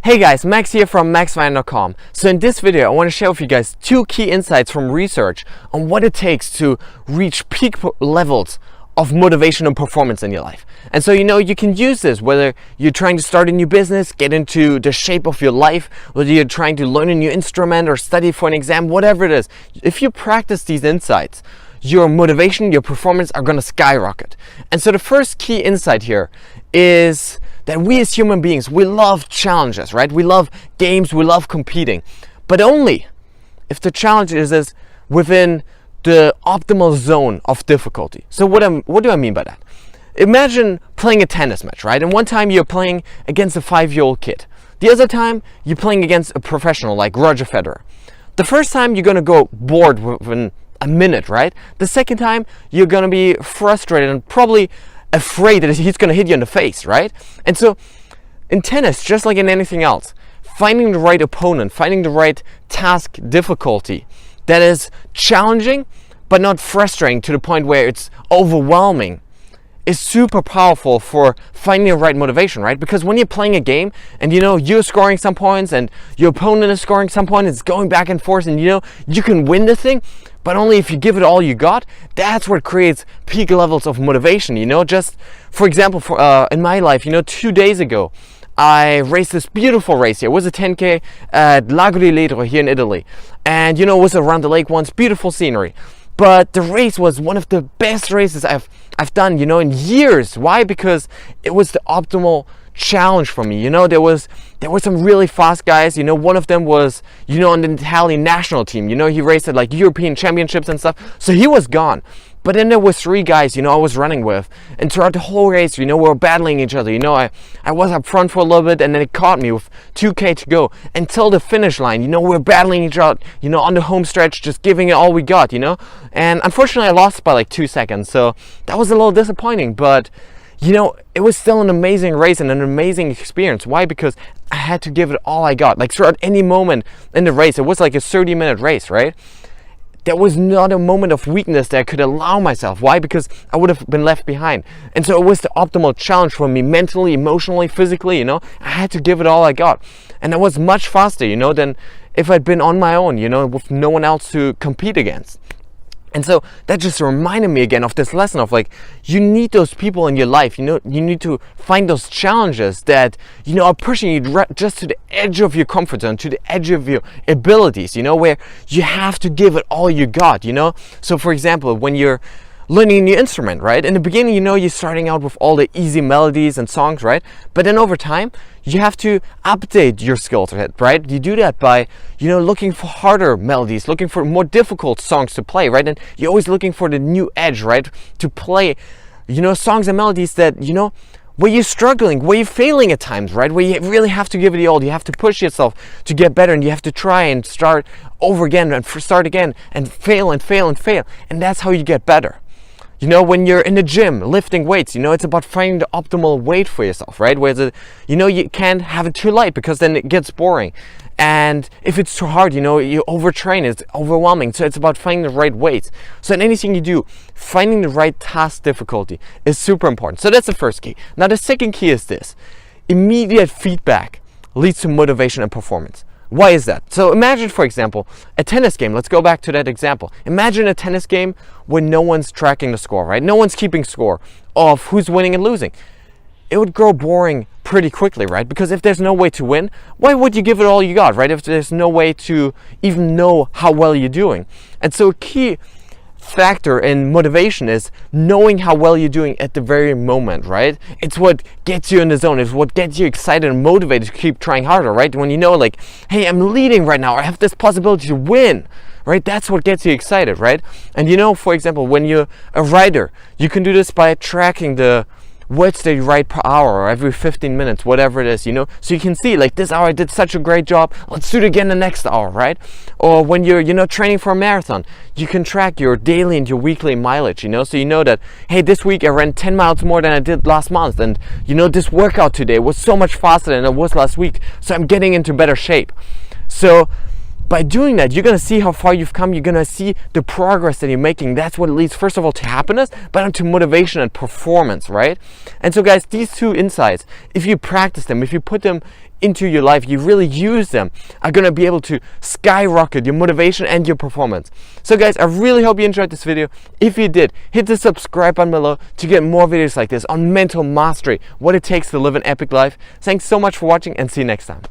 Hey guys, Max here from maxvine.com. So in this video I want to share with you guys two key insights from research on what it takes to reach peak levels of motivation and performance in your life. And so you can use this whether you're trying to start a new business, get into the shape of your life, whether you're trying to learn a new instrument or study for an exam, whatever it is. If you practice these insights, your motivation, your performance are going to skyrocket. And so the first key insight here is that we as human beings, we love challenges, right? We love games, we love competing, but only if the challenge is within the optimal zone of difficulty. So what do I mean by that? Imagine playing a tennis match, right? And one time you're playing against a 5-year-old kid. The other time you're playing against a professional like Roger Federer. The first time you're gonna go bored within a minute, right? The second time you're gonna be frustrated and probably afraid that he's going to hit you in the face, right? And so in tennis, just like in anything else, finding the right opponent, finding the right task difficulty that is challenging but not frustrating to the point where it's overwhelming is super powerful for finding the right motivation, right? Because when you're playing a game and you're scoring some points and your opponent is scoring some points, it's going back and forth, and you can win the thing, but only if you give it all you got. That's what creates peak levels of motivation. Just for example, in my life, 2 days ago, I raced this beautiful race here. It was a 10K at Lago di Ledro here in Italy, and it was around the lake once, beautiful scenery. But the race was one of the best races I've done, in years. Why? Because it was the optimal challenge for me. There were some really fast guys. One of them was, on the Italian national team. He raced at like European championships and stuff. So he was gone. But then there was 3 guys, I was running with, and throughout the whole race, we were battling each other. I was up front for a little bit, and then it caught me with 2K to go until the finish line. We were battling each other, on the home stretch, just giving it all we got, And unfortunately, I lost by like 2 seconds, so that was a little disappointing. But it was still an amazing race and an amazing experience. Why? Because I had to give it all I got. Like throughout any moment in the race, it was like a 30-minute race, right? There was not a moment of weakness that I could allow myself. Why? Because I would have been left behind. And so it was the optimal challenge for me mentally, emotionally, physically, I had to give it all I got. And I was much faster, than if I'd been on my own, with no one else to compete against. And so that just reminded me again of this lesson of like, you need those people in your life, you need to find those challenges that, are pushing you just to the edge of your comfort zone, to the edge of your abilities, where you have to give it all you got, So for example, when you're learning a new instrument, right? In the beginning, you're starting out with all the easy melodies and songs, right? But then over time, you have to update your skill set, right? You do that by, looking for harder melodies, looking for more difficult songs to play, right? And you're always looking for the new edge, right? To play, songs and melodies that, where you're struggling, where you're failing at times, right? Where you really have to give it the all. You have to push yourself to get better, and you have to try and start over again and start again and fail and fail and fail. And that's how you get better. When you're in the gym lifting weights, it's about finding the optimal weight for yourself, right? Where you can't have it too light because then it gets boring. And if it's too hard, you overtrain, it's overwhelming. So it's about finding the right weight. So in anything you do, finding the right task difficulty is super important. So that's the first key. Now the second key is this: immediate feedback leads to motivation and performance. Why is that? So imagine, for example, a tennis game. Let's go back to that example. Imagine a tennis game where no one's tracking the score, right? No one's keeping score of who's winning and losing. It would grow boring pretty quickly, right? Because if there's no way to win, why would you give it all you got, right? If there's no way to even know how well you're doing. And so a key factor in motivation is knowing how well you're doing at the very moment, right? It's what gets you in the zone. It's what gets you excited and motivated to keep trying harder, right? When like, hey, I'm leading right now, I have this possibility to win, right? That's what gets you excited, right? And for example, when you're a writer, you can do this by tracking the words that you write per hour or every 15 minutes, whatever it is, so you can see like, this hour I did such a great job, let's do it again the next hour, right? Or when you're training for a marathon, you can track your daily and your weekly mileage, so you know that, hey, this week I ran 10 miles more than I did last month, and this workout today was so much faster than it was last week, so I'm getting into better shape. So by doing that, you're going to see how far you've come. You're going to see the progress that you're making. That's what leads, first of all, to happiness, but onto motivation and performance, right? And so guys, these two insights, if you practice them, if you put them into your life, you really use them, are going to be able to skyrocket your motivation and your performance. So guys, I really hope you enjoyed this video. If you did, hit the subscribe button below to get more videos like this on mental mastery, what it takes to live an epic life. Thanks so much for watching, and see you next time.